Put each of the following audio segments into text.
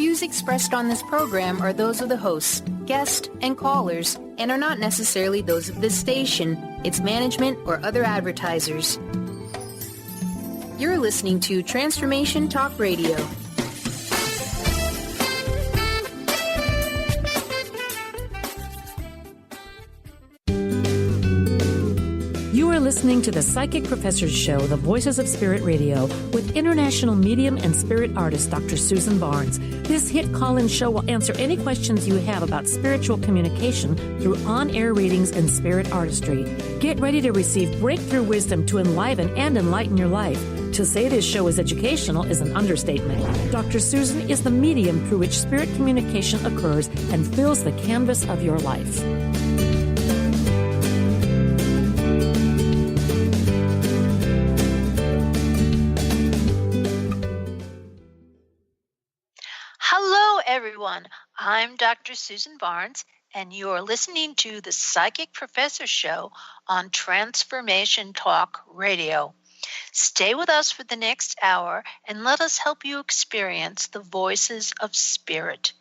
views expressed on this program are those of the hosts, guests, and callers, and are not necessarily those of this station, its management, or other advertisers. You're listening to Transformation Talk Radio. You are listening to the Psychic Professor's Show, The Voices of Spirit Radio, with international medium and spirit artist Dr. Susan Barnes. This hit call-in show will answer any questions you have about spiritual communication through on-air readings and spirit artistry. Get ready to receive breakthrough wisdom to enliven and enlighten your life. To say this show is educational is an understatement. Dr. Susan is the medium through which spirit communication occurs and fills the canvas of your life. Hello, everyone. I'm Dr. Susan Barnes, and you're listening to the Psychic Professor Show on Transformation Talk Radio. Stay with us for the next hour and let us help you experience the voices of spirit.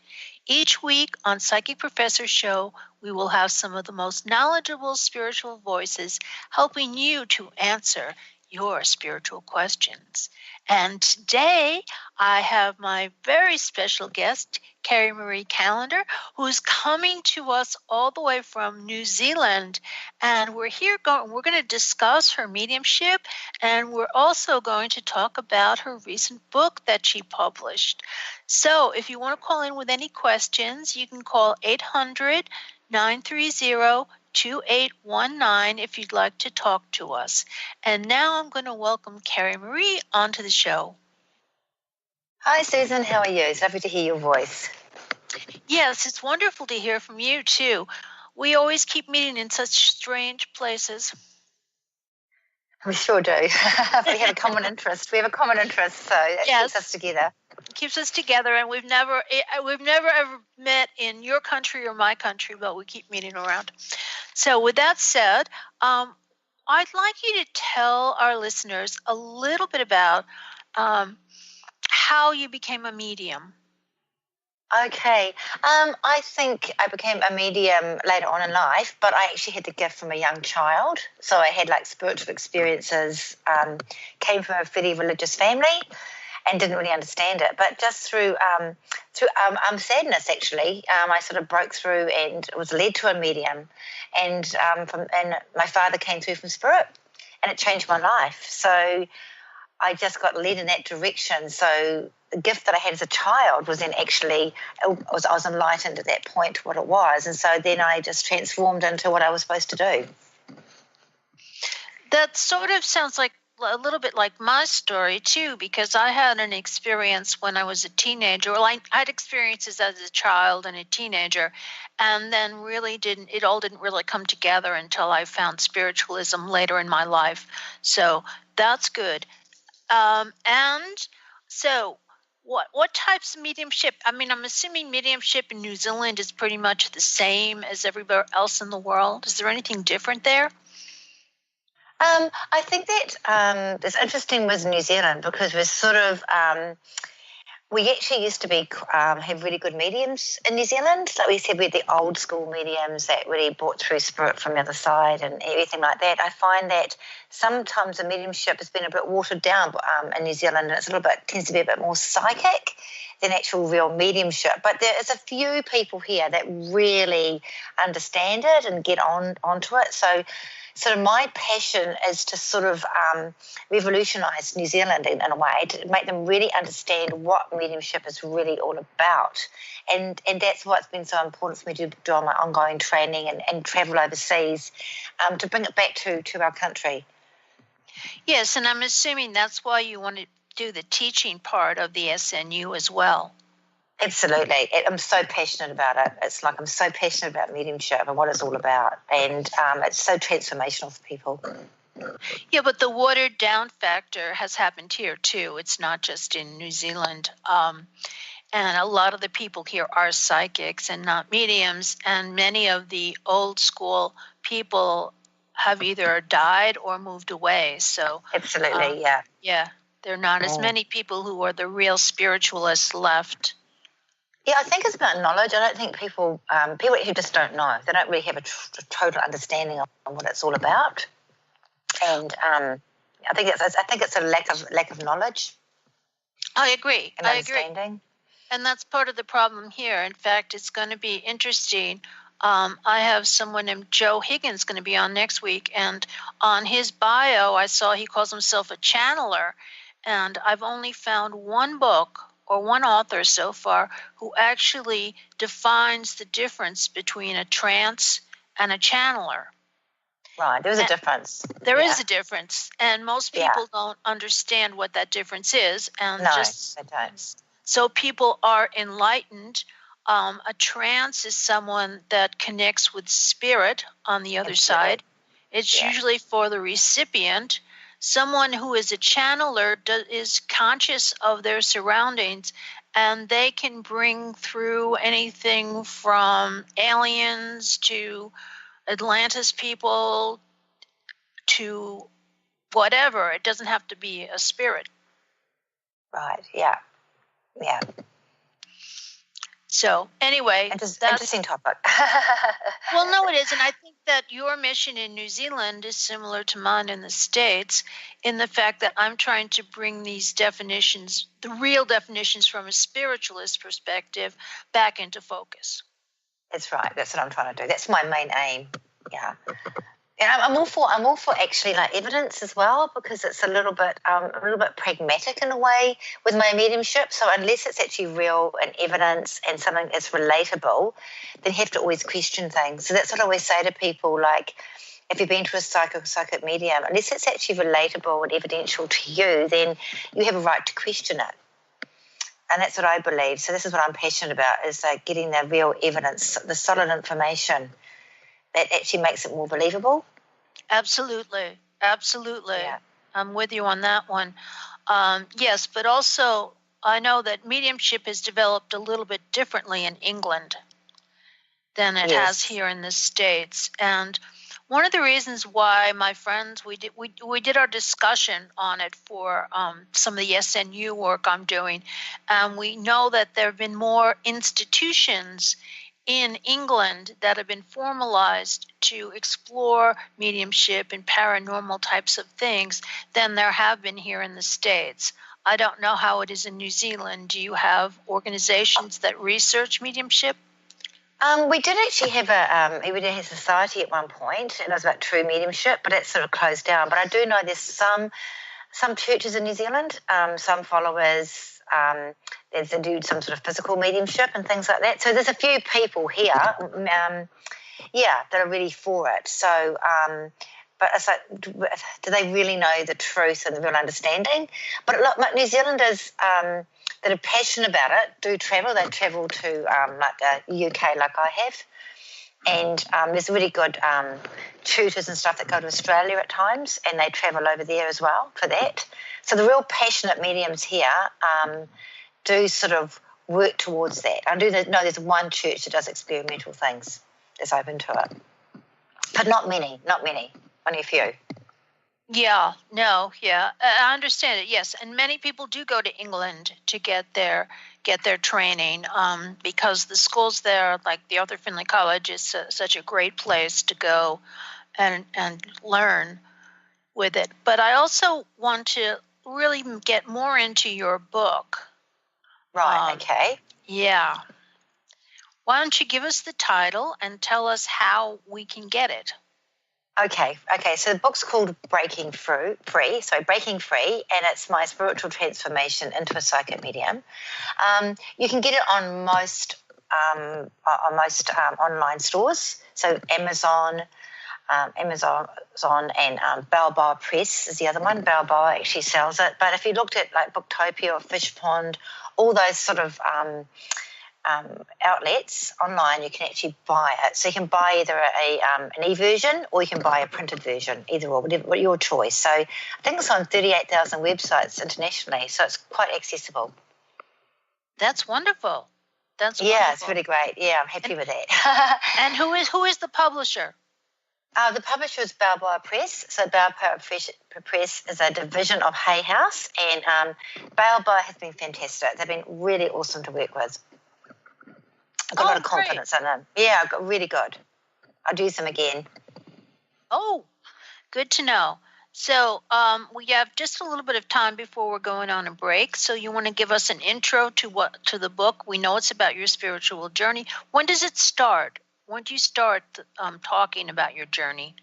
Each week on Psychic Professor Show, we will have some of the most knowledgeable spiritual voices helping you to answer your spiritual questions. And today, I have my very special guest, Kerry-Marie Callander, who's coming to us all the way from New Zealand. And we're going to discuss her mediumship, and we're also going to talk about her recent book that she published. So if you want to call in with any questions, you can call 800-930-2819 if you'd like to talk to us. And now I'm going to welcome Kerry-Marie onto the show. Hi, Susan. How are you? It's lovely to hear your voice. Yes, it's wonderful to hear from you, too. We always keep meeting in such strange places. We sure do. We have a common interest. So it keeps us together. It keeps us together, and we've never ever met in your country or my country, but we keep meeting around. So with that said, I'd like you to tell our listeners a little bit about how you became a medium. Okay. I think I became a medium later on in life, but I actually had the gift from a young child. So I had spiritual experiences, came from a fairly religious family and didn't really understand it. But just through sadness, actually, I sort of broke through and was led to a medium. And my father came through from spirit, and it changed my life. So I just got led in that direction. So the gift that I had as a child was then actually, I was enlightened at that point what it was. And so then I just transformed into what I was supposed to do. That sort of sounds like a little bit like my story, too, because I had an experience when I was a teenager. Well, I had experiences as a child and a teenager, and then it all didn't really come together until I found spiritualism later in my life. So that's good. And so what types of mediumship? I mean, I'm assuming mediumship in New Zealand is pretty much the same as everywhere else in the world. Is there anything different there? I think that it's interesting with New Zealand because we're sort of we actually used to have really good mediums in New Zealand. Like we said, we had the old school mediums that really brought through spirit from the other side and everything like that. I find that sometimes the mediumship has been a bit watered down in New Zealand, and tends to be a bit more psychic than actual real mediumship. But there is a few people here that really understand it and get onto it. So sort of my passion is to sort of revolutionise New Zealand in a way, to make them really understand what mediumship is really all about. And that's what's been so important for me to do on my ongoing training and travel overseas to bring it back to our country. Yes, and I'm assuming that's why you want to do the teaching part of the SNU as well. Absolutely. I'm so passionate about it. It's like I'm so passionate about mediumship and what it's all about. And it's so transformational for people. Yeah, but the watered down factor has happened here too. It's not just in New Zealand. And a lot of the people here are psychics and not mediums. And many of the old school people have either died or moved away. So absolutely, yeah. There are not as many people who are the real spiritualists left. Yeah, I think it's about knowledge. I don't think people who just don't know. They don't really have a total understanding of what it's all about. And I think it's a lack of knowledge. I agree. And understanding. And that's part of the problem here. In fact, it's going to be interesting. I have someone named Joe Higgins going to be on next week, and on his bio, I saw he calls himself a channeler, and I've only found one book or one author so far who actually defines the difference between a trance and a channeler. Right, there's a difference. There is a difference, and most people don't understand what that difference is. And no, they don't. So people are enlightened. A trance is someone that connects with spirit on the other side. It's usually for the recipient. Someone who is a channeler is conscious of their surroundings, and they can bring through anything from aliens to Atlantis people to whatever. It doesn't have to be a spirit. Right, yeah. So anyway, that's interesting topic. Well, no, it is. And I think that your mission in New Zealand is similar to mine in the States in the fact that I'm trying to bring these definitions, the real definitions from a spiritualist perspective, back into focus. That's right. That's what I'm trying to do. That's my main aim. Yeah. And I'm all for actually like evidence as well, because it's a little bit pragmatic in a way with my mediumship. So unless it's actually real and evidence and something that's relatable, then you have to always question things. So that's what I always say to people, like, if you've been to a psychic medium, unless it's actually relatable and evidential to you, then you have a right to question it. And that's what I believe. So this is what I'm passionate about, is like getting the real evidence, the solid information that actually makes it more believable. Absolutely. Yeah. I'm with you on that one. Yes, but also I know that mediumship has developed a little bit differently in England than it has here in the States. And one of the reasons why my friends, we did our discussion on it for some of the SNU work I'm doing, and we know that there have been more institutions in England that have been formalized to explore mediumship and paranormal types of things than there have been here in the States. I don't know how it is in New Zealand. Do you have organizations that research mediumship? We did actually have a society at one point, and it was about true mediumship, but it's sort of closed down. But I do know there's some churches in New Zealand, some followers. They do some sort of physical mediumship and things like that. So there's a few people here, that are really for it. So, but it's like, do they really know the truth and the real understanding? But look, New Zealanders that are passionate about it do travel. They travel to like the UK, like I have. And there's really good tutors and stuff that go to Australia at times, and they travel over there as well for that. So the real passionate mediums here do sort of work towards that. I do know there's one church that does experimental things that's open to it. But not many, only a few. I understand it, yes. And many people do go to England to get their training because the schools there, like the Arthur Findlay College, is such a great place to go and learn with it. But I also want to really get more into your book. Right, okay. Yeah. Why don't you give us the title and tell us how we can get it? Okay. So the book's called Breaking Free, and it's my spiritual transformation into a psychic medium. You can get it on most online stores. So Amazon and Balboa Press is the other one. Balboa actually sells it. But if you looked at like Booktopia or Fish Pond, all those sort of outlets online, you can actually buy it. So you can buy either an e-version or you can buy a printed version, either or, whatever your choice. So I think it's on 38,000 websites internationally, so it's quite accessible. That's wonderful. Yeah, it's really great. Yeah, I'm happy with that. And who is the publisher? The publisher is Balboa Press. So Balboa Press is a division of Hay House, and Balboa has been fantastic. They've been really awesome to work with. I've got a lot of confidence in them. Yeah, I've got really good. I'll use them again. Oh, good to know. So we have just a little bit of time before we're going on a break. So you want to give us an intro to the book? We know it's about your spiritual journey. When does it start? When do you start talking about your journey?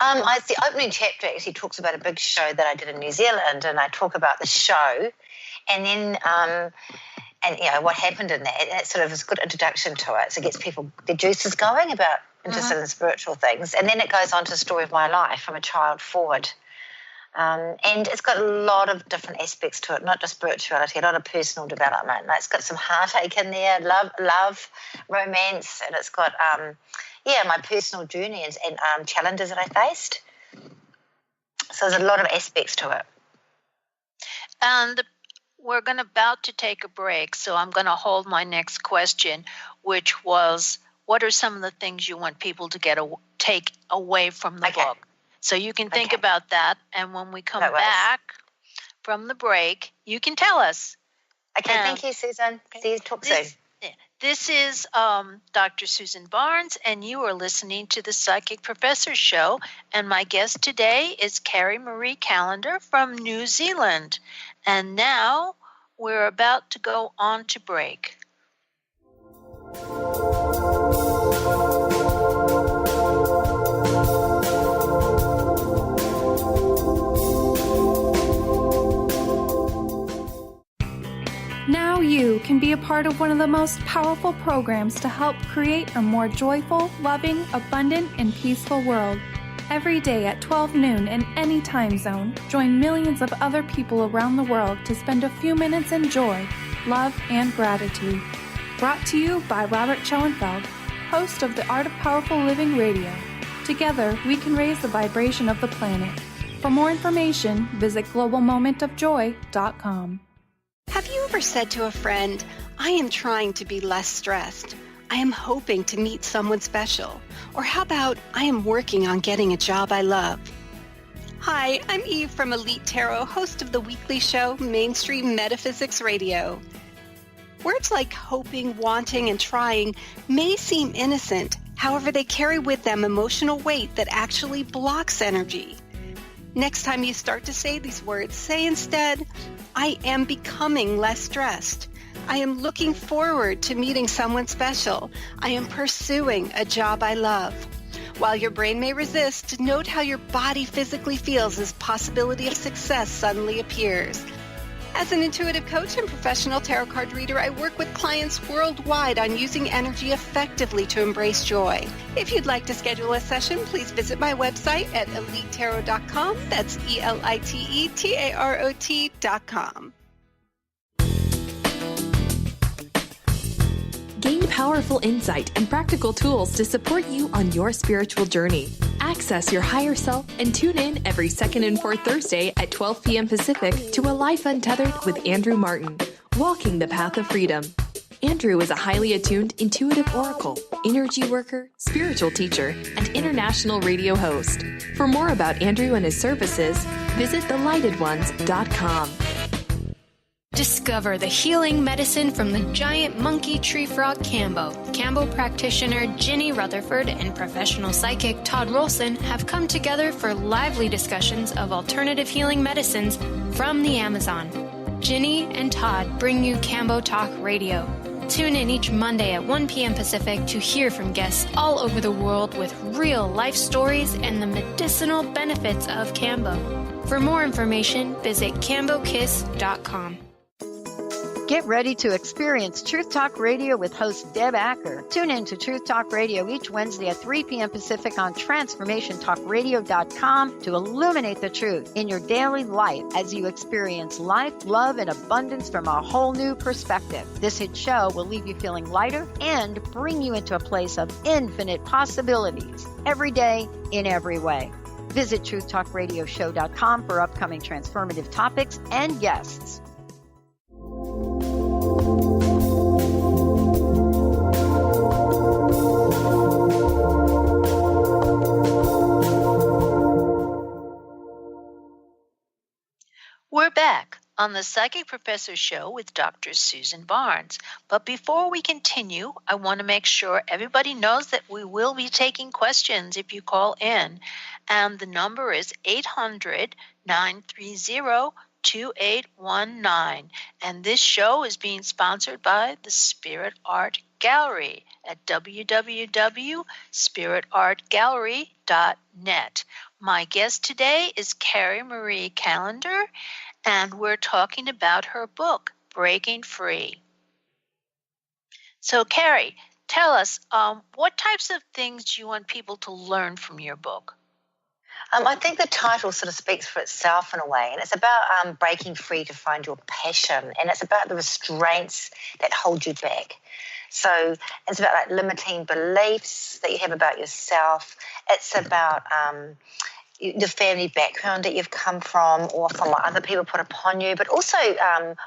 The opening chapter actually talks about a big show that I did in New Zealand, and I talk about the show, and then what happened in that. And it sort of is a good introduction to it. So it gets people the juices going about interested in spiritual things, and then it goes on to the story of my life from a child forward. And it's got a lot of different aspects to it, not just spirituality, a lot of personal development. It's got some heartache in there, love, romance, and it's got my personal journey and challenges that I faced. So there's a lot of aspects to it. And we're about to take a break, so I'm going to hold my next question, which was, what are some of the things you want people to take away from the book? So you can think about that, and when we come back from the break, you can tell us. Okay, thank you, Susan. See you, talk soon. This is Dr. Susan Barnes, and you are listening to the Psychic Professor Show, and my guest today is Kerry-Marie Callander from New Zealand. And now we're about to go on to break. Now you can be a part of one of the most powerful programs to help create a more joyful, loving, abundant, and peaceful world. Every day at 12 noon in any time zone, join millions of other people around the world to spend a few minutes in joy, love, and gratitude. Brought to you by Robert Schoenfeld, host of the Art of Powerful Living Radio. Together, we can raise the vibration of the planet. For more information, visit globalmomentofjoy.com. Have you ever said to a friend, I am trying to be less stressed. I am hoping to meet someone special. Or how about, I am working on getting a job I love. Hi, I'm Eve from Elite Tarot, host of the weekly show Mainstream Metaphysics Radio. Words like hoping, wanting, and trying may seem innocent. However, they carry with them emotional weight that actually blocks energy. Next time you start to say these words, say instead, I am becoming less stressed. I am looking forward to meeting someone special. I am pursuing a job I love. While your brain may resist, note how your body physically feels as possibility of success suddenly appears. As an intuitive coach and professional tarot card reader, I work with clients worldwide on using energy effectively to embrace joy. If you'd like to schedule a session, please visit my website at elitetarot.com. That's ELITETAROT.com. Gain powerful insight and practical tools to support you on your spiritual journey. Access your higher self and tune in every second and fourth Thursday at 12 p.m. Pacific to A Life Untethered with Andrew Martin, Walking the Path of Freedom. Andrew is a highly attuned intuitive oracle, energy worker, spiritual teacher, and international radio host. For more about Andrew and his services, visit thelightedones.com. Discover the healing medicine from the giant monkey tree frog Cambo. Cambo practitioner Ginny Rutherford and professional psychic Todd Rolson have come together for lively discussions of alternative healing medicines from the Amazon. Ginny and Todd bring you Cambo Talk Radio. Tune in each Monday at 1 p.m. Pacific to hear from guests all over the world with real life stories and the medicinal benefits of Cambo. For more information, visit cambokiss.com. Get ready to experience Truth Talk Radio with host Deb Acker. Tune in to Truth Talk Radio each Wednesday at 3 p.m. Pacific on TransformationTalkRadio.com to illuminate the truth in your daily life as you experience life, love, and abundance from a whole new perspective. This hit show will leave you feeling lighter and bring you into a place of infinite possibilities every day in every way. Visit TruthTalkRadioshow.com for upcoming transformative topics and guests. We're back on the Psychic Professor Show with Dr. Susan Barnes. But before we continue, I want to make sure everybody knows that we will be taking questions if you call in. And the number is 800-930-2819. And this show is being sponsored by the Spirit Art Gallery at www.spiritartgallery.net. My guest today is Kerry-Marie Callander, and we're talking about her book, Breaking Free. So, Kerry, tell us, what types of things do you want people to learn from your book? I think the title sort of speaks for itself in a way, and it's about breaking free to find your passion, and it's about the restraints that hold you back. So it's about like limiting beliefs that you have about yourself. It's about the family background that you've come from or from what other people put upon you, but also,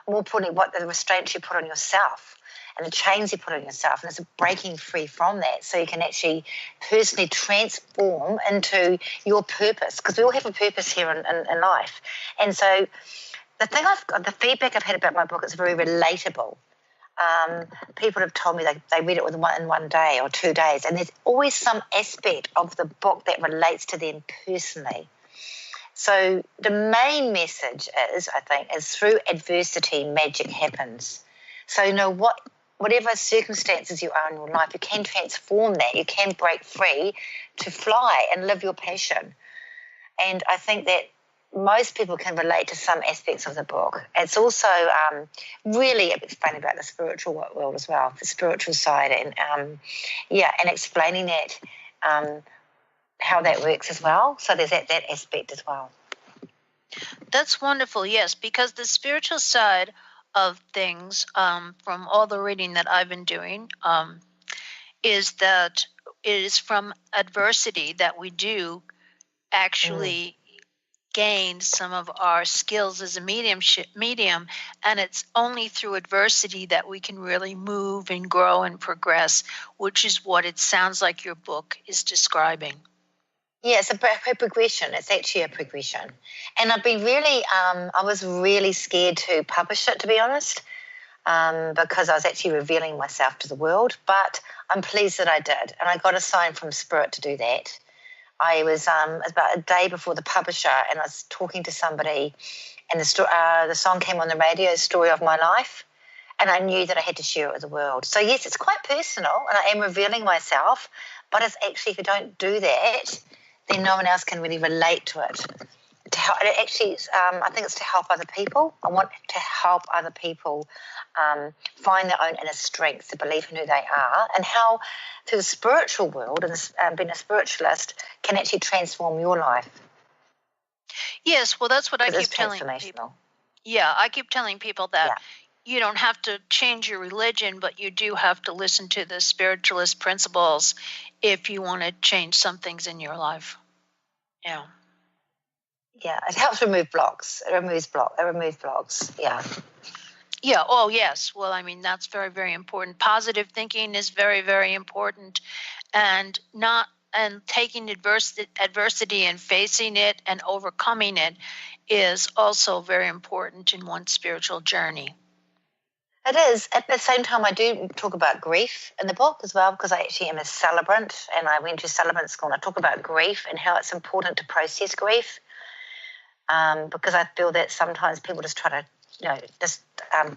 more importantly, what the restraints you put on yourself and the chains you put on yourself, and it's breaking free from that so you can actually personally transform into your purpose, because we all have a purpose here in life. And so the feedback I've had about my book is very relatable. People have told me they read it in one day or 2 days, and there's always some aspect of the book that relates to them personally. So the main message is, I think, is through adversity, magic happens. So whatever circumstances you are in your life, you can transform that. You can break free to fly and live your passion. And I think that most people can relate to some aspects of the book. It's also really explaining about the spiritual world as well, the spiritual side, and and explaining that, how that works as well. So there's that aspect as well. That's wonderful, yes, because the spiritual side of things, from all the reading that I've been doing, is that it is from adversity that we do actually gain some of our skills as a medium, and it's only through adversity that we can really move and grow and progress, which is what it sounds like your book is describing. Yeah, it's a progression. It's actually a progression. And I've been really, I was really scared to publish it, to be honest, because I was actually revealing myself to the world. But I'm pleased that I did. And I got a sign from Spirit to do that. I was about a day before the publisher, and I was talking to somebody, and the song came on the radio, Story of My Life, and I knew that I had to share it with the world. So, yes, it's quite personal, and I am revealing myself, but it's actually, if you don't do that, then no one else can really relate to it. I think it's to help other people. I want to help other people find their own inner strength, to believe in who they are, and how through the spiritual world and being a spiritualist can actually transform your life. Yes, well, that's what I keep telling people. Yeah, I keep telling people that you don't have to change your religion, but you do have to listen to the spiritualist principles if you want to change some things in your life. Yeah. Yeah, it helps remove blocks. It removes blocks. Yeah. Yeah. Oh, yes. Well, I mean, that's very, very important. Positive thinking is very, very important, and taking adversity and facing it and overcoming it is also very important in one's spiritual journey. It is. At the same time, I do talk about grief in the book as well, because I actually am a celebrant, and I went to celebrant school, and I talk about grief and how it's important to process grief. Because I feel that sometimes people just try to,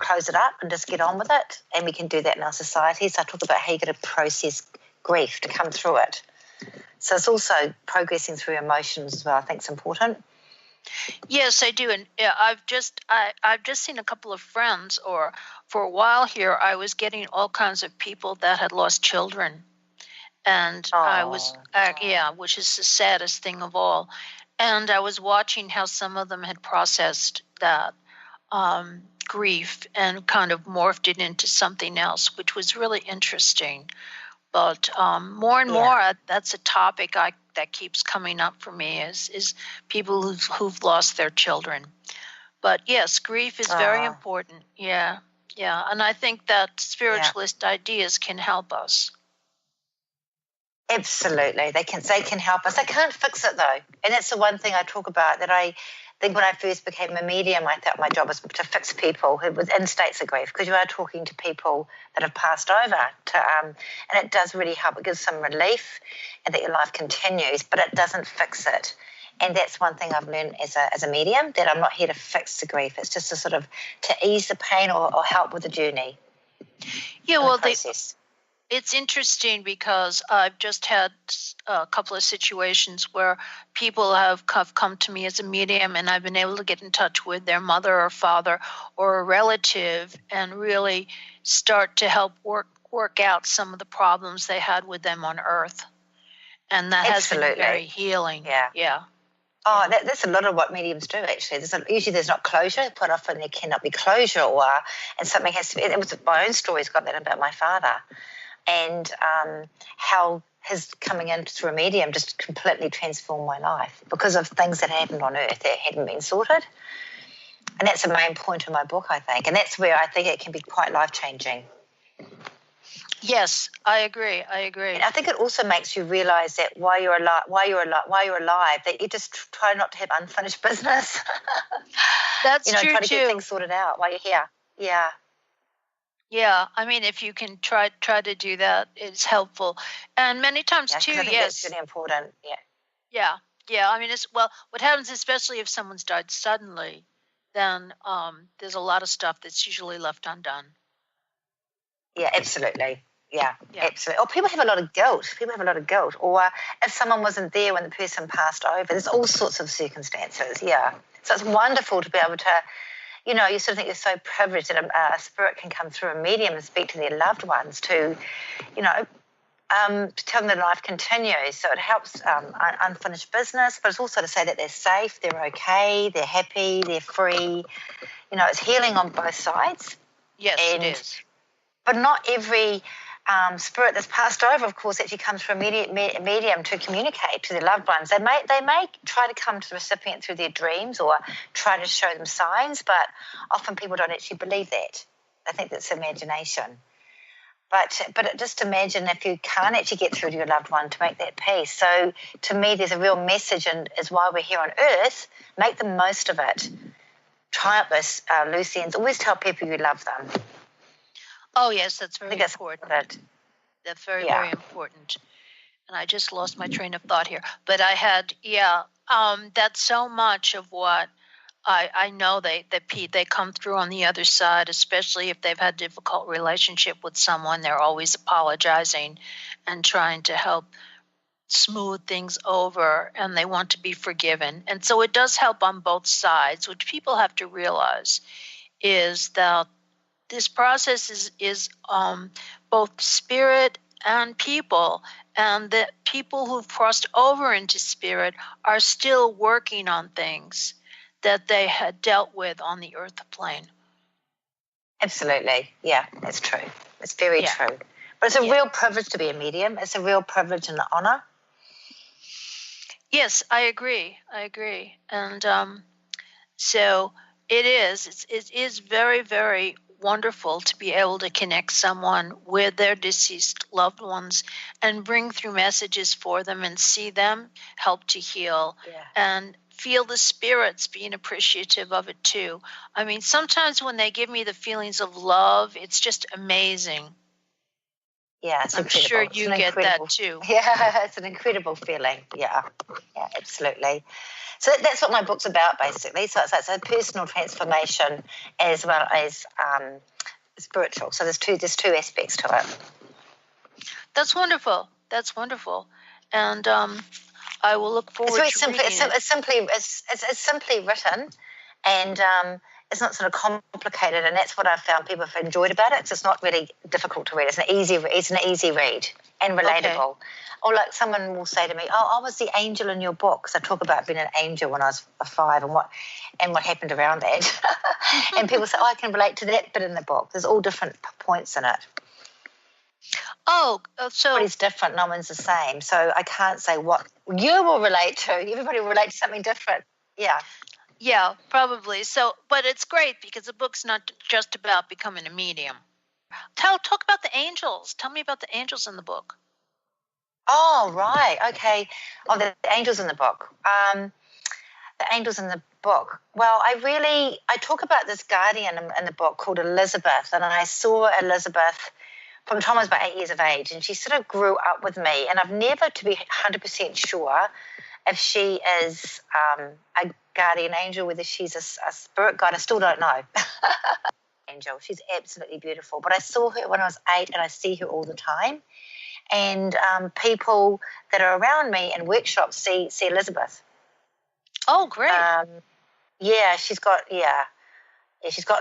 close it up and just get on with it, and we can do that in our society. So I talk about how you got to process grief to come through it. So it's also progressing through emotions as well. I think it's important. Yes, I do, and I've just seen a couple of friends, or for a while here, I was getting all kinds of people that had lost children, and I was, which is the saddest thing of all. And I was watching how some of them had processed that grief and kind of morphed it into something else, which was really interesting. But more and more, that's a topic that keeps coming up for me is people who've lost their children. But yes, grief is very important. Yeah. And I think that spiritualist ideas can help us. Absolutely. They can help us. They can't fix it, though. And that's the one thing I talk about, that think when I first became a medium, I thought my job was to fix people who were in states of grief, because you are talking to people that have passed over, and it does really help. It gives some relief and that your life continues, but it doesn't fix it. And that's one thing I've learned as a medium, that I'm not here to fix the grief. It's just to ease the pain or help with the journne. Yeah, well, process. It's interesting because I've just had a couple of situations where people have come to me as a medium, and I've been able to get in touch with their mother or father or a relative and really start to help work out some of the problems they had with them on Earth. And that Absolutely. has been very healing. Yeah. Oh, that's a lot of what mediums do, actually. Usually there's not closure. Quite often there cannot be closure, and something has to be. It was my own story's got that about my father, and how his coming in through a medium just completely transformed my life because of things that happened on Earth that hadn't been sorted. And that's the main point of my book, I think. And that's where I think it can be quite life-changing. Yes, I agree. And I think it also makes you realise that while you're alive, that you just try not to have unfinished business. That's true try to too. get things sorted out while you're here. Yeah. Yeah, I mean, if you can try to do that, it's helpful. And many times too, I think yes, that's really important. Yeah. Yeah. I mean, what happens, especially if someone's died suddenly, then there's a lot of stuff that's usually left undone. Yeah, absolutely. Yeah, absolutely. Or people have a lot of guilt. Or if someone wasn't there when the person passed over, there's all sorts of circumstances. Yeah. So it's wonderful to be able to, you sort of think you're so privileged that a spirit can come through a medium and speak to their loved ones to tell them that life continues. So it helps unfinished business, but it's also to say that they're safe, they're okay, they're happy, they're free. It's healing on both sides. Yes, it is. But not every spirit that's passed over, of course, actually comes from a medium to communicate to their loved ones. They may try to come to the recipient through their dreams or try to show them signs, but often people don't actually believe that. They think that's imagination. But just imagine if you can't actually get through to your loved one to make that peace. So to me, there's a real message, and is why we're here on Earth. Make the most of it. Try up those loose ends. Always tell people you love them. Oh, yes, that's very important. That's very, very important. And I just lost my train of thought here. But I had, that's so much of what I know they come through on the other side, especially if they've had a difficult relationship with someone. They're always apologizing and trying to help smooth things over, and they want to be forgiven. And so it does help on both sides, which people have to realize is that this process is both spirit and people, and that people who've crossed over into spirit are still working on things that they had dealt with on the earth plane. Absolutely. Yeah, that's true. It's very true. But it's a real privilege to be a medium. It's a real privilege and an honor. Yes, I agree. And so it is. It is very, very wonderful to be able to connect someone with their deceased loved ones and bring through messages for them and see them help to heal and feel the spirits being appreciative of it too. I mean, sometimes when they give me the feelings of love, it's just amazing. Yeah, it's I'm incredible. sure you get that too. Yeah, it's an incredible feeling. Yeah, absolutely. So that's what my book's about, basically. So it's a personal transformation as well as spiritual. So there's two aspects to it. That's wonderful. And I will look forward to reading it. It's simply written, and it's not sort of complicated, and that's what I've found people have enjoyed about it. So it's not really difficult to read. It's an easy read and relatable. Okay. Or like someone will say to me, "Oh, I was the angel in your book." So I talk about being an angel when I was 5 and what happened around that. And people say, "Oh, I can relate to that bit in the book." There's all different points in it. Oh, so everybody's different. No one's the same. So I can't say what you will relate to. Everybody will relate to something different. Yeah. Yeah, probably. So, but it's great because the book's not just about becoming a medium. Talk about the angels. Tell me about the angels in the book. Oh, right. Okay. Oh, the angels in the book. The angels in the book. Well, I talk about this guardian in the book called Elizabeth, and I saw Elizabeth from the time I was about 8 years of age, and she sort of grew up with me, and I've never to be 100% sure if she is a guardian angel, whether she's a spirit guide. I still don't know. Angel. She's absolutely beautiful. But I saw her when I was 8, and I see her all the time. And people that are around me in workshops see Elizabeth. Oh, great. She's got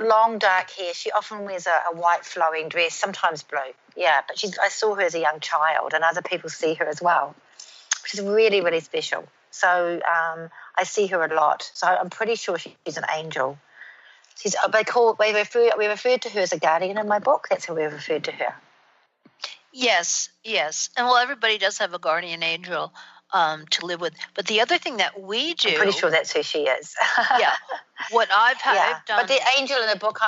long dark hair. She often wears a white flowing dress, sometimes blue. Yeah, but I saw her as a young child, and other people see her as well, which is really, really special. So I see her a lot. So I'm pretty sure she's an angel. We referred to her as a guardian in my book. That's how we referred to her. Yes. And well, everybody does have a guardian angel to live with. But the other thing that we do, I'm pretty sure that's who she is. Yeah. What I've done. But the angel in the book,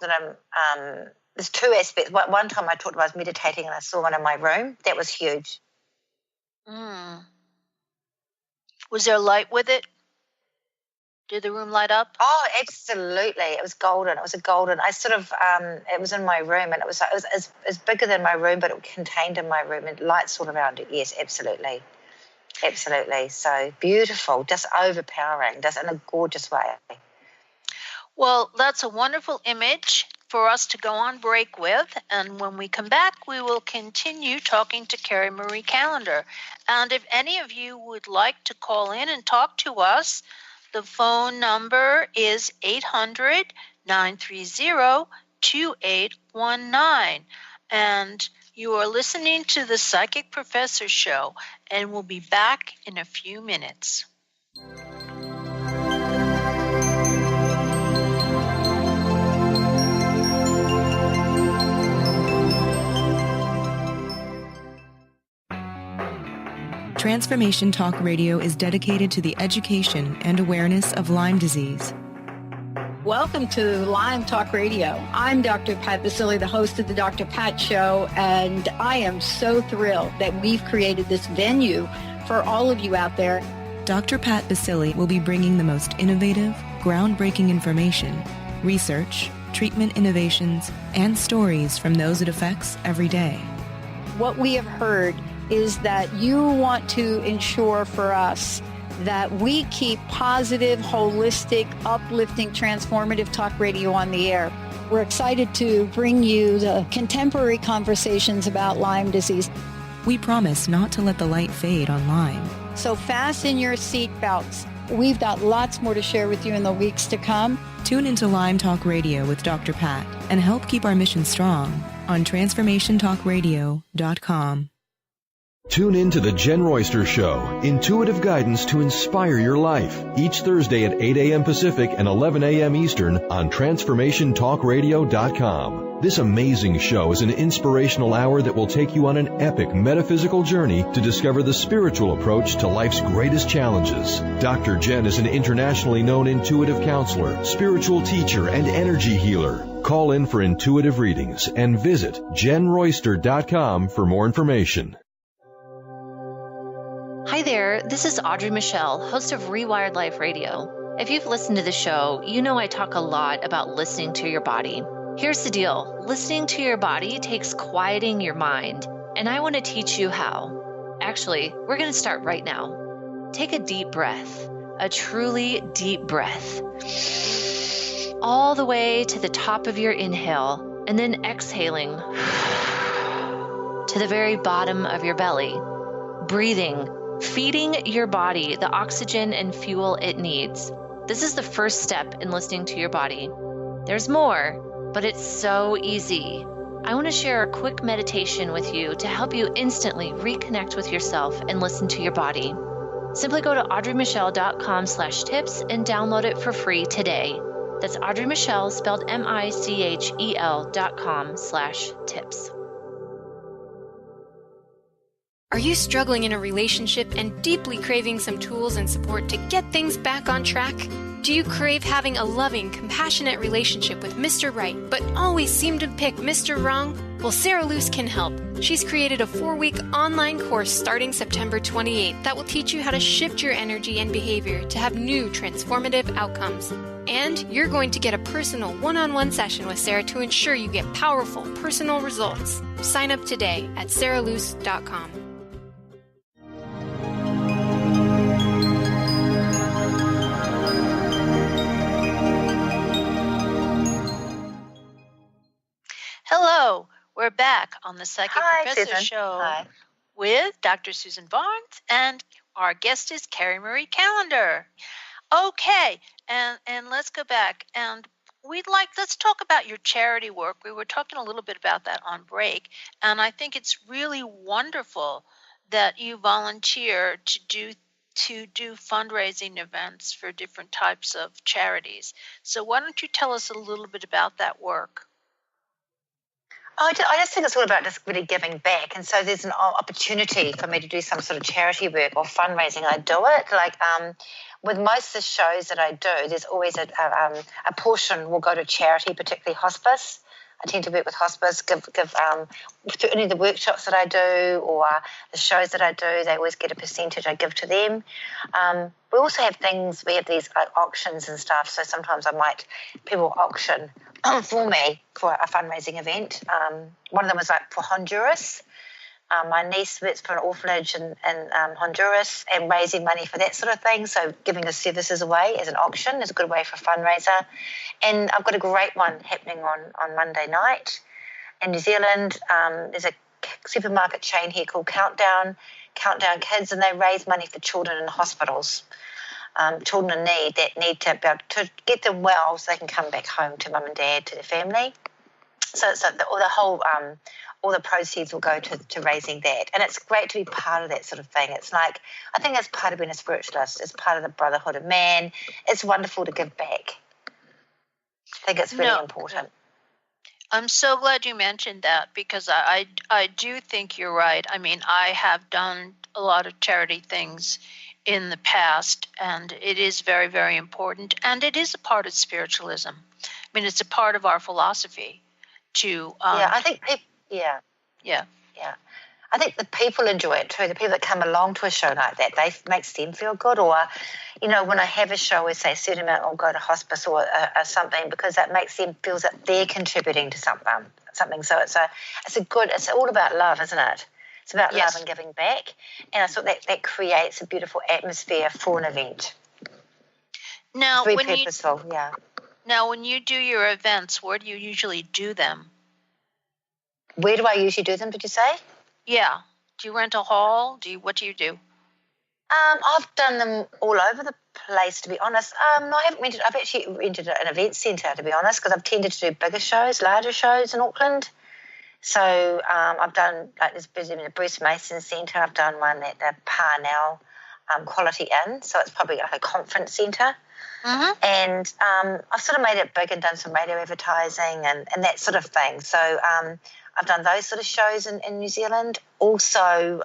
that there's two aspects. One time I was meditating and I saw one in my room. That was huge. Was there light with it? Did the room light up? Oh, absolutely. It was golden. It was it was in my room, and it was as bigger than my room, but it was contained in my room, and lights all around it. Yes, absolutely. Absolutely. So beautiful, just overpowering, just in a gorgeous way. Well, that's a wonderful image for us to go on break with. And when we come back, we will continue talking to Kerry-Marie Callander. And if any of you would like to call in and talk to us, the phone number is 800-930-2819. And you are listening to the Psychic Professor Show, and we'll be back in a few minutes. Transformation Talk Radio is dedicated to the education and awareness of Lyme disease. Welcome to Lyme Talk Radio. I'm Dr. Pat Basile, the host of the Dr. Pat Show, and I am so thrilled that we've created this venue for all of you out there. Dr. Pat Basile will be bringing the most innovative, groundbreaking information, research, treatment innovations, and stories from those it affects every day. What we have heard is that you want to ensure for us that we keep positive, holistic, uplifting, transformative talk radio on the air. We're excited to bring you the contemporary conversations about Lyme disease. We promise not to let the light fade on Lyme. So fasten your seat belts. We've got lots more to share with you in the weeks to come. Tune into Lyme Talk Radio with Dr. Pat and help keep our mission strong on transformationtalkradio.com. Tune in to The Jen Royster Show, intuitive guidance to inspire your life, each Thursday at 8 a.m. Pacific and 11 a.m. Eastern on TransformationTalkRadio.com. This amazing show is an inspirational hour that will take you on an epic metaphysical journey to discover the spiritual approach to life's greatest challenges. Dr. Jen is an internationally known intuitive counselor, spiritual teacher, and energy healer. Call in for intuitive readings and visit JenRoyster.com for more information. Hi there, this is Audrey Michelle, host of Rewired Life Radio. If you've listened to the show, you know I talk a lot about listening to your body. Here's the deal. Listening to your body takes quieting your mind, and I want to teach you how. Actually, we're going to start right now. Take a deep breath, a truly deep breath, all the way to the top of your inhale, and then exhaling to the very bottom of your belly. Breathing, feeding your body the oxygen and fuel it needs. This is the first step in listening to your body. There's more, but it's so easy. I want to share a quick meditation with you to help you instantly reconnect with yourself and listen to your body. Simply go to audreymichelle.com/tips and download it for free today. That's Audrey Michelle, spelled MICHEL.com/tips. Are you struggling in a relationship and deeply craving some tools and support to get things back on track? Do you crave having a loving, compassionate relationship with Mr. Right, but always seem to pick Mr. Wrong? Well, Sarah Luce can help. She's created a 4-week online course starting September 28th that will teach you how to shift your energy and behavior to have new transformative outcomes. And you're going to get a personal one-on-one session with Sarah to ensure you get powerful, personal results. Sign up today at sarahluce.com. Hello, we're back on the Psychic Professor Susan. Show Hi. with Dr. Susan Barnes, and our guest is Kerry-Marie Callander. Okay, and let's go back, and let's talk about your charity work. We were talking a little bit about that on break, and I think it's really wonderful that you volunteer to do fundraising events for different types of charities. So why don't you tell us a little bit about that work? I just think it's all about just really giving back. And so there's an opportunity for me to do some sort of charity work or fundraising. I do it. Like with most of the shows that I do, there's always a portion will go to charity, particularly hospice. I tend to work with hospice, give through any of the workshops that I do or the shows that I do, they always get a percentage I give to them. We also have things, we have these auctions and stuff, so sometimes people auction for me for a fundraising event. One of them was like for Honduras. My niece works for an orphanage in Honduras and raising money for that sort of thing. So giving the services away as an auction is a good way for a fundraiser. And I've got a great one happening on Monday night in New Zealand. There's a supermarket chain here called Countdown Kids, and they raise money for children in hospitals. Children in need that need to be able to get them well so they can come back home to mum and dad, to their family. So all the proceeds will go to raising that. And it's great to be part of that sort of thing. It's like, I think that's part of being a spiritualist. It's part of the brotherhood of man. It's wonderful to give back. I think it's really important. I'm so glad you mentioned that because I do think you're right. I mean, I have done a lot of charity things in the past, and it is very, very important. And it is a part of spiritualism. I mean, it's a part of our philosophy to... I think people... Yeah. I think the people enjoy it too. The people that come along to a show like that, makes them feel good. Or, when I have a show where, say, a certain amount will go to hospice or something, because that makes them feel that they're contributing to something. So it's all about love, isn't it? It's about love and giving back. And I thought that creates a beautiful atmosphere for an event. Now, it's very purposeful, Now, when you do your events, where do you usually do them? Where do I usually do them, did you say? Yeah. Do you rent a hall? What do you do? I've done them all over the place, to be honest. No, I haven't rented. I've actually rented an event centre, to be honest, because I've tended to do bigger shows, larger shows in Auckland. So I've done, like, there's the Bruce Mason Centre. I've done one at the Parnell Quality Inn, so it's probably like a conference centre. Mm-hmm. And I've sort of made it big and done some radio advertising and that sort of thing. So I've done those sort of shows in New Zealand. Also,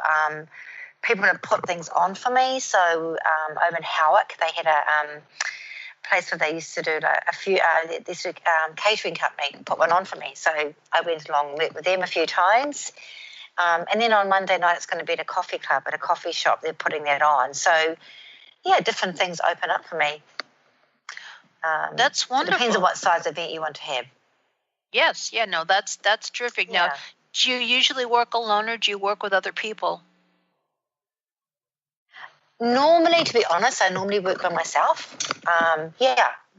people have put things on for me. So over in Howick, they had a place where they used to do this catering company put one on for me. So I went along and worked with them a few times. And then on Monday night, it's going to be at a coffee club, at a coffee shop. They're putting that on. So, different things open up for me. That's wonderful. It depends on what size event you want to have. Yes, that's terrific. Yeah. Now, do you usually work alone or do you work with other people? Normally, to be honest, I normally work by myself.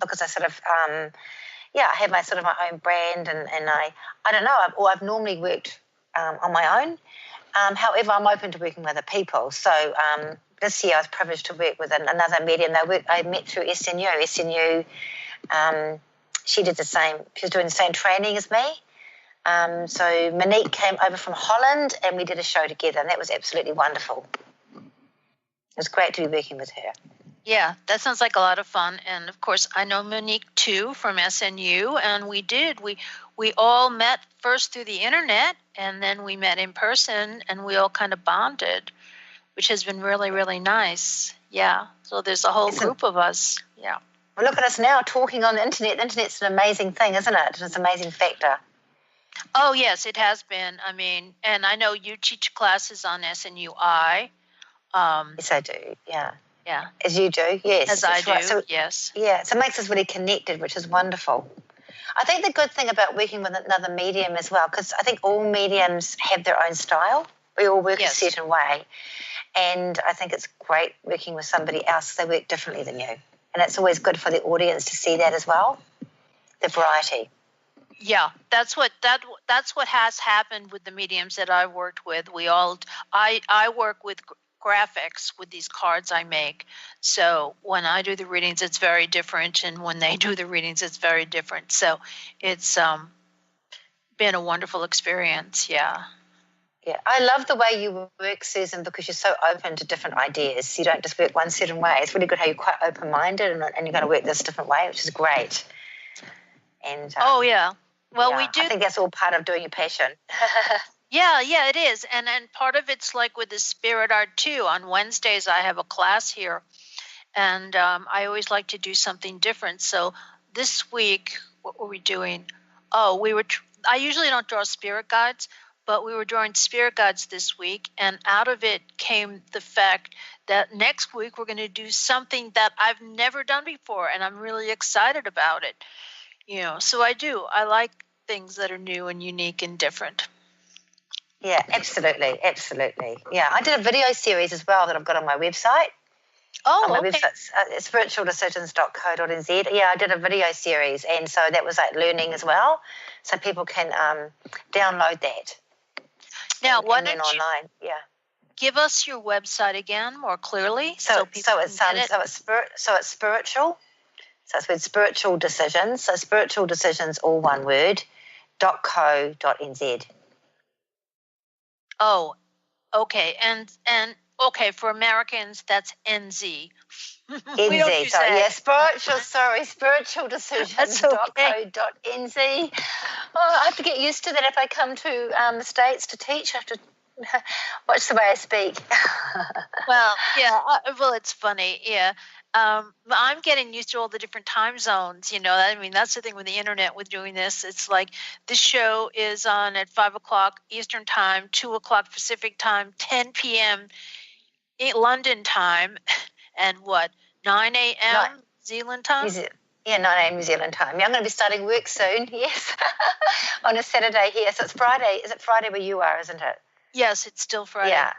Because I sort of, I have my sort of my own brand, and I don't know, I've normally worked on my own. However, I'm open to working with other people. So this year I was privileged to work with another medium. I met through SNU. SNU, she did the same. She was doing the same training as me. So Monique came over from Holland, and we did a show together, and that was absolutely wonderful. It was great to be working with her. Yeah, that sounds like a lot of fun. And, of course, I know Monique, too, from SNU, and we all met first through the Internet, and then we met in person, and we all kind of bonded, which has been really, really nice. Yeah, so there's a whole group of us. Yeah. Well, look at us now talking on the internet. The internet's an amazing thing, isn't it? It's an amazing factor. Oh, yes, it has been. I mean, and I know you teach classes on SNUI. Yes, I do, yeah. Yeah. As you do, yes. As I do, right. So, yes. Yeah, so it makes us really connected, which is wonderful. I think the good thing about working with another medium as well, because I think all mediums have their own style. We all work a certain way. And I think it's great working with somebody else. They work differently than you. And it's always good for the audience to see that as well, the variety. Yeah, that's what has happened with the mediums that I've worked with. I work with graphics with these cards I make. So when I do the readings, it's very different, and when they do the readings, it's very different. So it's been a wonderful experience. Yeah. Yeah, I love the way you work, Susan, because you're so open to different ideas. You don't just work one certain way. It's really good how you're quite open-minded and you're going to work this different way, which is great. And oh, yeah. Well, we do. I think that's all part of doing your passion. Yeah, it is. And part of it's like with the spirit art, too. On Wednesdays, I have a class here, and I always like to do something different. So this week, what were we doing? Oh, I usually don't draw spirit guides, but we were drawing spirit guides this week, and out of it came the fact that next week we're going to do something that I've never done before, and I'm really excited about it. So I like things that are new and unique and different. Yeah, absolutely. Yeah, I did a video series as well that I've got on my website. Oh, on my okay. website, spiritualdecisions.co.nz. Yeah, I did a video series, and so that was like learning as well, so people can download that. Now, why don't you online? Yeah. Give us your website again more clearly, so it's spiritual. So it's with Spiritual Decisions. So Spiritual Decisions, all one word. .co.nz. Oh, okay, and okay, for Americans that's NZ. NZ. Spiritual Decisions.co.nz. Oh, I have to get used to that if I come to the States to teach. I have to watch the way I speak. Well, yeah. Well, it's funny. Yeah. I'm getting used to all the different time zones. I mean, that's the thing with the internet with doing this. It's like this show is on at 5:00 Eastern time, 2:00 Pacific time, 10 p.m. London time, and 9 a.m. New Zealand time? Yeah, 9 a.m. New Zealand time. Yeah, I'm going to be starting work soon, yes, on a Saturday here. So it's Friday. Is it Friday where you are, isn't it? Yes, it's still Friday. Yeah.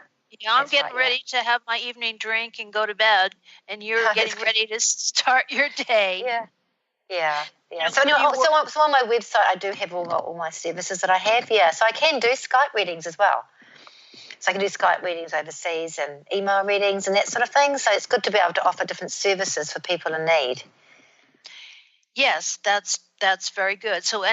I'm getting ready to have my evening drink and go to bed, and you're getting ready to start your day. Yeah. So on my website, I do have all my services that I have. Yeah, so I can do Skype readings as well. So I can do Skype readings overseas and email readings and that sort of thing. So it's good to be able to offer different services for people in need. Yes, that's very good. So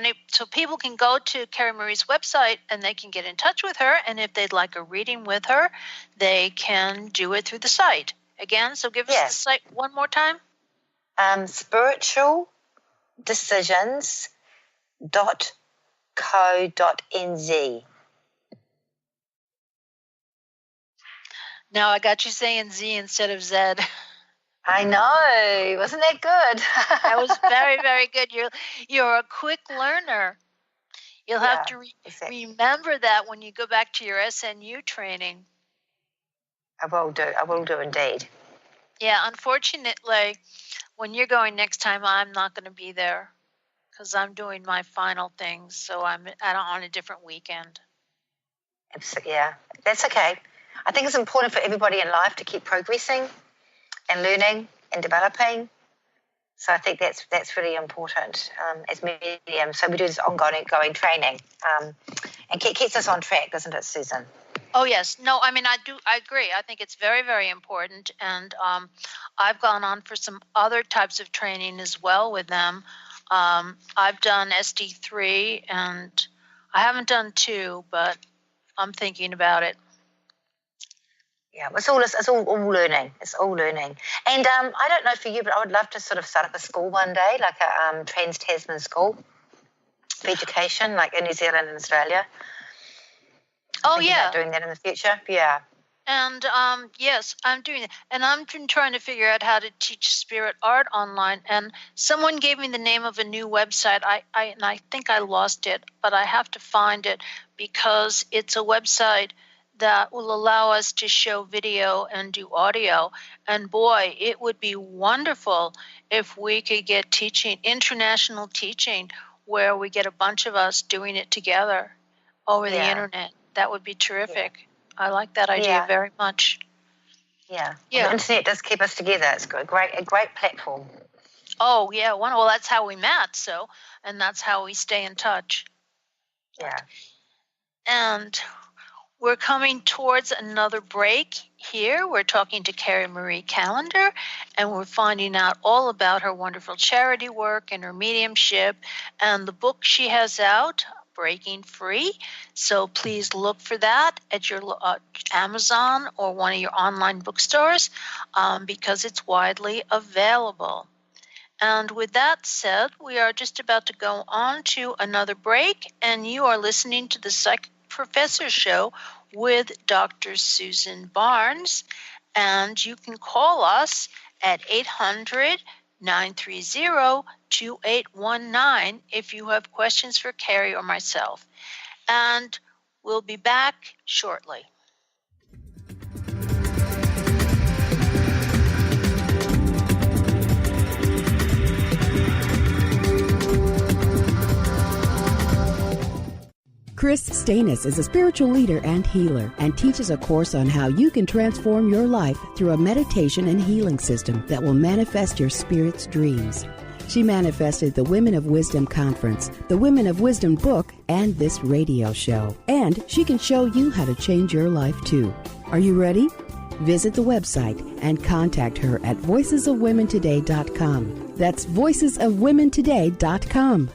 people can go to Kerry-Marie's website and they can get in touch with her. And if they'd like a reading with her, they can do it through the site. Again, so give us the site one more time. Spiritualdecisions.co.nz. Now I got you saying Z instead of Z. I know. Wasn't that good? That was very, very good. You're a quick learner. You'll have to remember that when you go back to your SNU training. I will do indeed. Yeah, unfortunately, when you're going next time, I'm not going to be there because I'm doing my final things. So I'm on a different weekend. Yeah, that's okay. I think it's important for everybody in life to keep progressing and learning and developing. So I think that's really important as mediums. So we do this ongoing training and keeps us on track, doesn't it, Susan? Oh, yes. No, I mean, I agree. I think it's very, very important. And I've gone on for some other types of training as well with them. I've done SD3 and I haven't done 2, but I'm thinking about it. Yeah, it's all learning. It's all learning. And I don't know for you, but I would love to sort of start up a school one day, like a Trans-Tasman school for education, like in New Zealand and Australia. Oh, yeah. Doing that in the future, yeah. And yes, I'm doing it. And I've been trying to figure out how to teach spirit art online. And someone gave me the name of a new website. And I think I lost it, but I have to find it because it's a website that will allow us to show video and do audio. And boy, it would be wonderful if we could get teaching, international teaching, where we get a bunch of us doing it together over the internet. That would be terrific. Yeah. I like that idea very much. Yeah. The internet does keep us together. It's a great platform. Oh, yeah. Well, that's how we met, and that's how we stay in touch. Yeah. And we're coming towards another break here. We're talking to Kerry-Marie Callander, and we're finding out all about her wonderful charity work and her mediumship and the book she has out, Breaking Free. So please look for that at your Amazon or one of your online bookstores because it's widely available. And with that said, we are just about to go on to another break, and you are listening to the Psychic Professor Show with Dr. Susan Barnes. And you can call us at 800-930-2819 if you have questions for Kerry or myself. And we'll be back shortly. Chris Stanis is a spiritual leader and healer and teaches a course on how you can transform your life through a meditation and healing system that will manifest your spirit's dreams. She manifested the Women of Wisdom Conference, the Women of Wisdom book, and this radio show. And she can show you how to change your life too. Are you ready? Visit the website and contact her at voicesofwomentoday.com. That's voicesofwomentoday.com.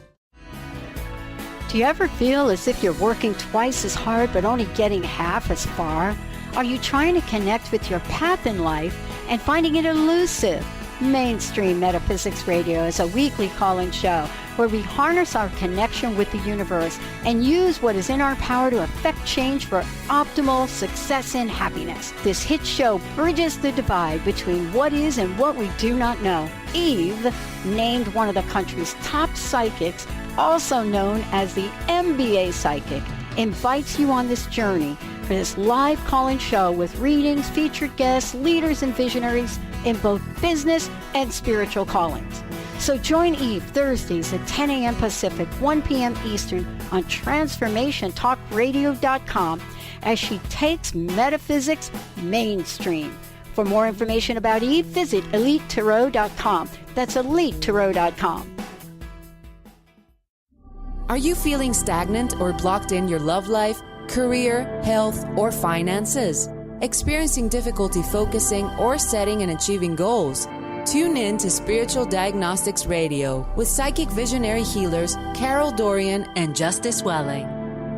Do you ever feel as if you're working twice as hard but only getting half as far? Are you trying to connect with your path in life and finding it elusive? Mainstream Metaphysics Radio is a weekly call-in show where we harness our connection with the universe and use what is in our power to affect change for optimal success and happiness. This hit show bridges the divide between what is and what we do not know. Eve, named one of the country's top psychics, also known as the MBA Psychic, invites you on this journey for this live call-in show with readings, featured guests, leaders, and visionaries in both business and spiritual callings. So join Eve Thursdays at 10 a.m. Pacific, 1 p.m. Eastern on TransformationTalkRadio.com as she takes metaphysics mainstream. For more information about Eve, visit EliteTarot.com. That's EliteTarot.com. Are you feeling stagnant or blocked in your love life, career, health, or finances? Experiencing difficulty focusing or setting and achieving goals? Tune in to Spiritual Diagnostics Radio with psychic visionary healers Carol Dorian and Justice Welling.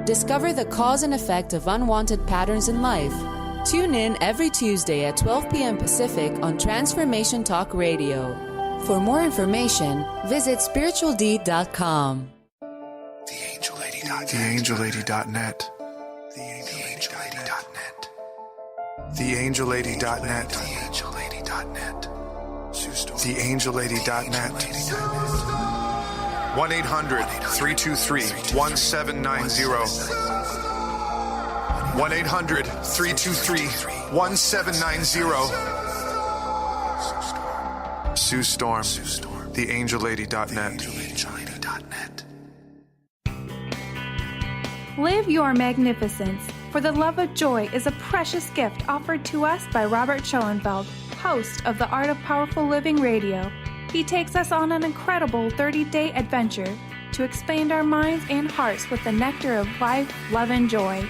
Discover the cause and effect of unwanted patterns in life. Tune in every Tuesday at 12 p.m. Pacific on Transformation Talk Radio. For more information, visit spiritualdeed.com. TheAngelLady.net. TheAngelLady.net. TheAngelLady.net. 1-800-323-1790. 1-800-323-1790. Sue Storm. TheAngelLady.net. Live your magnificence, for the love of joy is a precious gift offered to us by Robert Schoenfeld, host of the Art of Powerful Living Radio. He takes us on an incredible 30-day adventure to expand our minds and hearts with the nectar of life, love, and joy.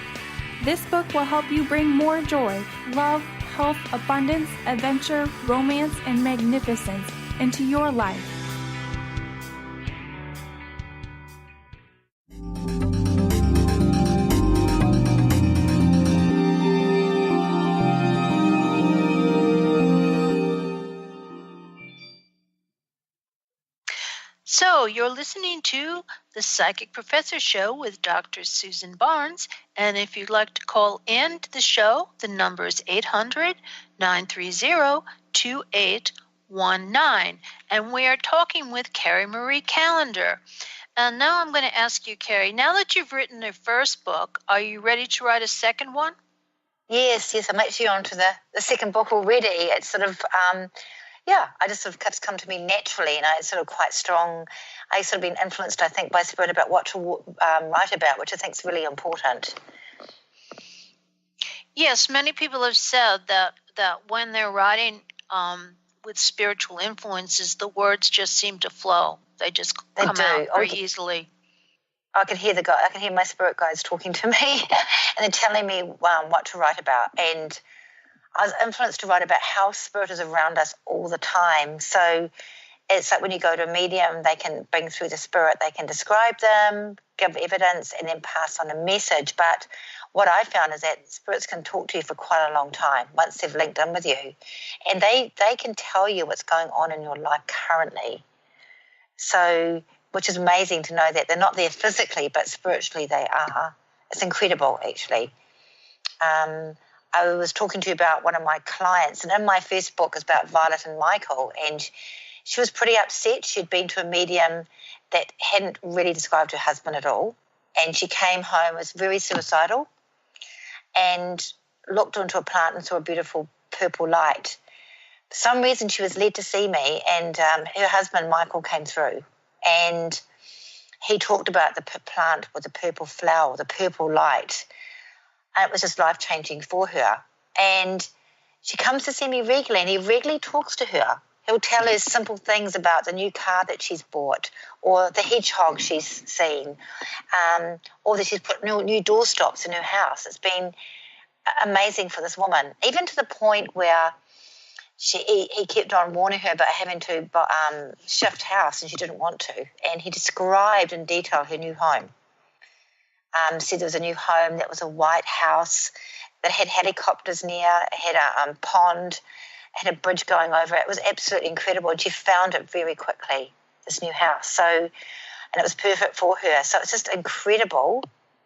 This book will help you bring more joy, love, health, abundance, adventure, romance, and magnificence into your life. So Hello, you're listening to the Psychic Professor Show with Dr. Susan Barnes. And if you'd like to call in to the show, the number is 800-930-2819. And we are talking with Kerry-Marie Callander. And now I'm going to ask you, Kerry, now that you've written a first book, are you ready to write a second one? Yes, I'm actually on to the second book already. It's sort of, I just sort of come to me naturally, and it's sort of quite strong. I've sort of been influenced, I think, by Spirit about what to write about, which I think is really important. Yes, many people have said that when they're writing with spiritual influences, the words just seem to flow. They just come out very easily. I can hear my spirit guides talking to me, and they're telling me what to write about. And I was influenced to write about how spirit is around us all the time. So it's like when you go to a medium, they can bring through the spirit, they can describe them, give evidence, and then pass on a message. But what I found is that spirits can talk to you for quite a long time once they've linked in with you. And they can tell you what's going on in your life currently. So, which is amazing to know that they're not there physically, but spiritually they are. It's incredible, actually. I was talking to you about one of my clients, and in my first book is about Violet and Michael, and she was pretty upset. She'd been to a medium that hadn't really described her husband at all, and she came home, was very suicidal, and looked into a plant and saw a beautiful purple light. For some reason, she was led to see me, and her husband, Michael, came through, and he talked about the plant with the purple flower, the purple light, and it was just life-changing for her. And she comes to see me regularly, and he regularly talks to her. He'll tell her simple things about the new car that she's bought, or the hedgehog she's seen, or that she's put new doorstops in her house. It's been amazing for this woman, even to the point where he kept on warning her about having to shift house, and she didn't want to. And he described in detail her new home. Said there was a new home that was a white house that had helicopters near, it had a pond, had a bridge going over it. It was absolutely incredible, and she found it very quickly, this new house. And it was perfect for her. So it's just incredible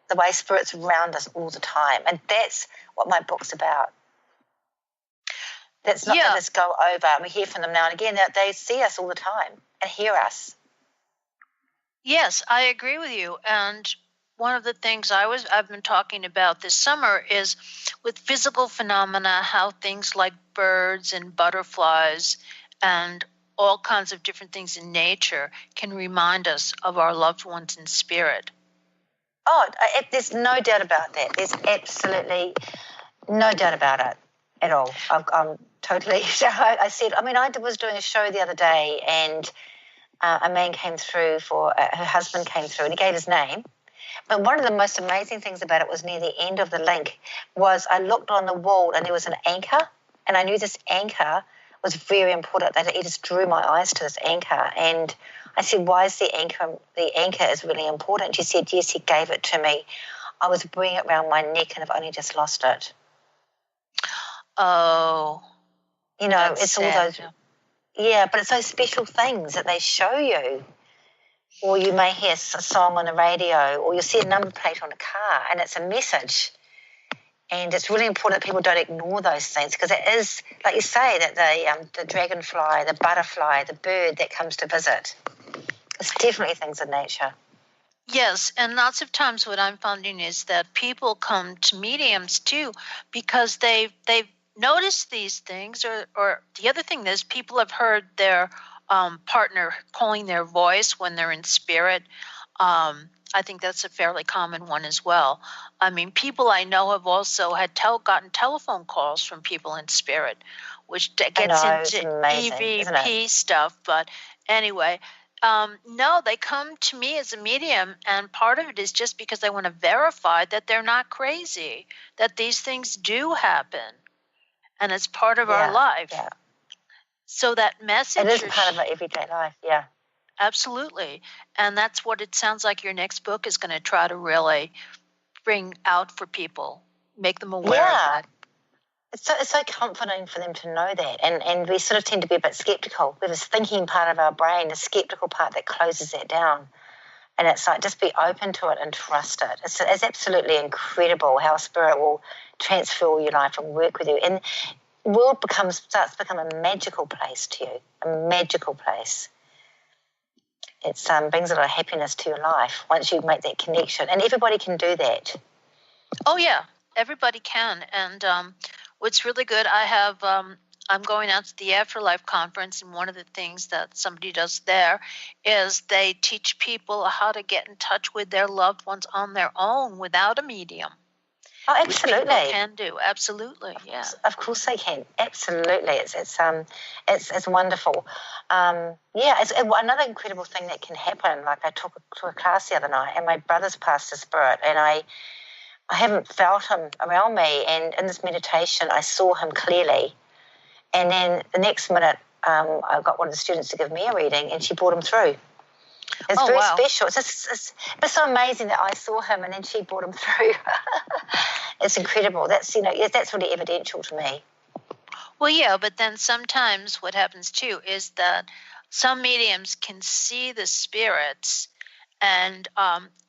the way spirit's around us all the time, and that's what my book's about. That's not let us go over, and we hear from them now and again. That they see us all the time and hear us. Yes, I agree with you. And one of the things I've been talking about this summer is with physical phenomena, how things like birds and butterflies and all kinds of different things in nature can remind us of our loved ones in spirit. Oh, there's no doubt about that. There's absolutely no doubt about it at all. I'm totally. I was doing a show the other day, and a man came through her husband came through, and he gave his name. But one of the most amazing things about it was near the end of the link was I looked on the wall, and there was an anchor, and I knew this anchor was very important. That it just drew my eyes to this anchor, and I said, "Why is the anchor? The anchor is really important." She said, "Yes, he gave it to me. I was wearing it around my neck, and I've only just lost it." Oh, it's sad. all those. Yeah, but it's those special things that they show you. Or you may hear a song on the radio, or you'll see a number plate on a car, and it's a message. And it's really important that people don't ignore those things, because it is, like you say, that the dragonfly, the butterfly, the bird that comes to visit. It's definitely things in nature. Yes, and lots of times what I'm finding is that people come to mediums too because they've noticed these things, or the other thing is people have heard their partner calling their voice when they're in spirit. I think that's a fairly common one as well. I mean, people I know have also had gotten telephone calls from people in spirit, which gets into EVP stuff. But anyway, no, they come to me as a medium, and part of it is just because they want to verify that they're not crazy, that these things do happen, and it's part of our life. Yeah. So that message... It is part of our everyday life, yeah. Absolutely. And that's what it sounds like your next book is going to try to really bring out for people, make them aware of that. It's so comforting for them to know that, and we sort of tend to be a bit sceptical. We have this thinking part of our brain, the sceptical part that closes that down, and it's like just be open to it and trust it. It's absolutely incredible how spirit will transform your life and work with you, and the world starts to become a magical place to you, a magical place. It brings a lot of happiness to your life once you make that connection, and everybody can do that. Oh yeah, everybody can, and what's really good, I'm going out to the Afterlife Conference, and one of the things that somebody does there is they teach people how to get in touch with their loved ones on their own without a medium. Oh, absolutely. Which people can do, absolutely, yeah. Of course they can, absolutely. It's wonderful. It's another incredible thing that can happen. Like I took to a class the other night, and my brother's passed to spirit, and I haven't felt him around me, and in this meditation I saw him clearly. And then the next minute I got one of the students to give me a reading, and she brought him through. It's very special. It's so amazing that I saw him and then she brought him through. It's incredible. That's really evidential to me. Well, yeah, but then sometimes what happens too is that some mediums can see the spirits, and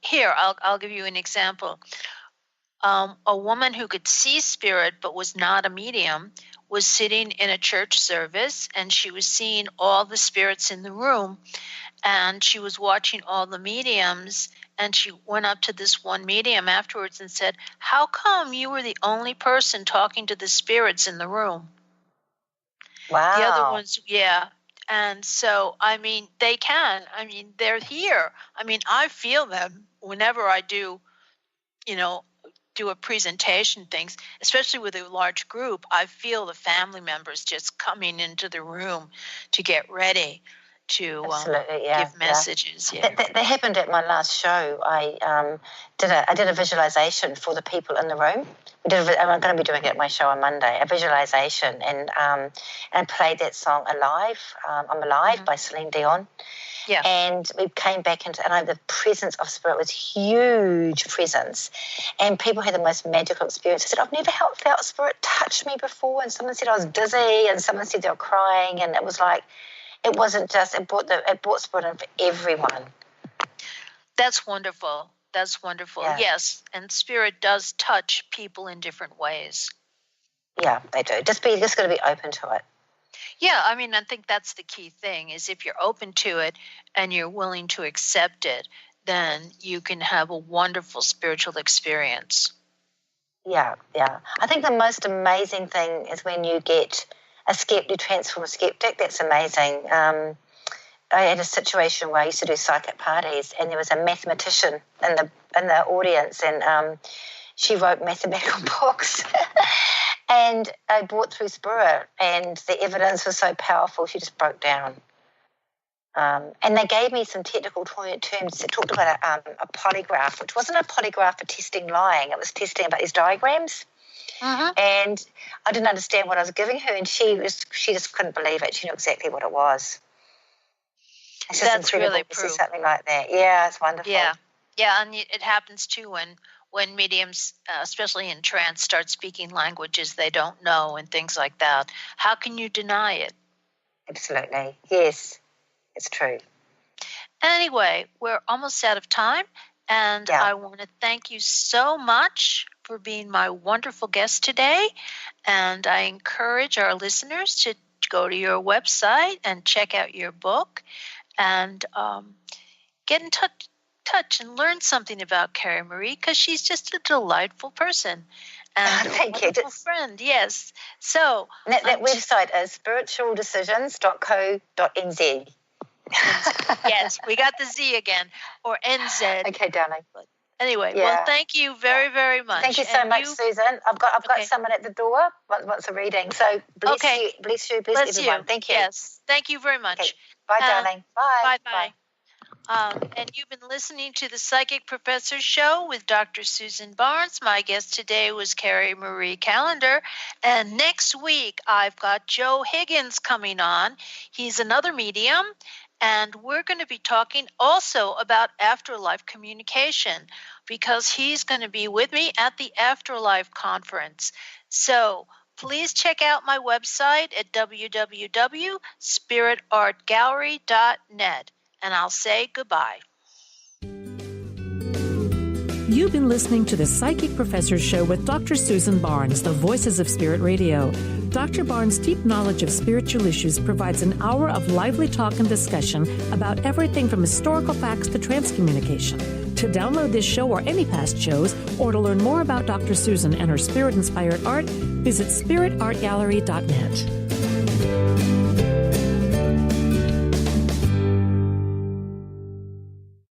here I'll give you an example. A woman who could see spirit but was not a medium was sitting in a church service, and she was seeing all the spirits in the room, and she was watching all the mediums, and she went up to this one medium afterwards and said, "How come you were the only person talking to the spirits in the room?" Wow. The other ones, yeah. And so, they can. They're here. I feel them whenever I do a presentation, things, especially with a large group. I feel the family members just coming into the room to get ready to give messages. Yeah. That happened at my last show. I did a visualization for the people in the room. I'm going to be doing it at my show on Monday, a visualization, and played that song "Alive." I'm Alive by Celine Dion. Yeah. And we came back into, and the presence of spirit was huge presence, and people had the most magical experience. I said, "I've never felt spirit touch me before," and someone said I was dizzy, and someone said they were crying, and it was like, it wasn't just, it brought spirit in for everyone. That's wonderful. That's wonderful. Yeah. Yes, and spirit does touch people in different ways. Yeah, they do. Just got to be open to it. Yeah, I think that's the key thing, is if you're open to it and you're willing to accept it, then you can have a wonderful spiritual experience. Yeah. I think the most amazing thing is when you get a skeptic transform a skeptic. That's amazing. I had a situation where I used to do psychic parties, and there was a mathematician in the audience, and she wrote mathematical books. And I brought through spirit, and the evidence was so powerful, she just broke down. And they gave me some technical terms that talked about a polygraph, which wasn't a polygraph for testing lying. It was testing about these diagrams. Uh-huh. And I didn't understand what I was giving her, and she just couldn't believe it. She knew exactly what it was. It's just That's incredible really to see something like that. Yeah, it's wonderful. Yeah, and it happens too when mediums, especially in trance, start speaking languages they don't know and things like that. How can you deny it? Absolutely. Yes, it's true. Anyway, we're almost out of time, and I want to thank you so much for being my wonderful guest today. And I encourage our listeners to go to your website and check out your book and get in touch and learn something about Kerry-Marie, because she's just a delightful person and a wonderful friend. Yes. So that website is spiritualdecisions.co.nz. Yes, we got the Z again, or NZ. Okay, darling. Anyway, well, thank you very, very much. Thank you so much, Susan. I've got someone at the door. Wants a reading. So bless you, bless everyone. Thank you. Yes, thank you very much. Okay. Bye, darling. Bye. Bye. And you've been listening to the Psychic Professor Show with Dr. Susan Barnes. My guest today was Kerry-Marie Callander. And next week, I've got Joe Higgins coming on. He's another medium. And we're going to be talking also about afterlife communication, because he's going to be with me at the Afterlife Conference. So Please check out my website at www.spiritartgallery.net, and I'll say goodbye. You've been listening to the Psychic Professor Show with Dr. Susan Barnes, the Voices of Spirit Radio. Dr. Barnes' deep knowledge of spiritual issues provides an hour of lively talk and discussion about everything from historical facts to transcommunication. To download this show or any past shows, or to learn more about Dr. Susan and her spirit-inspired art, visit spiritartgallery.net.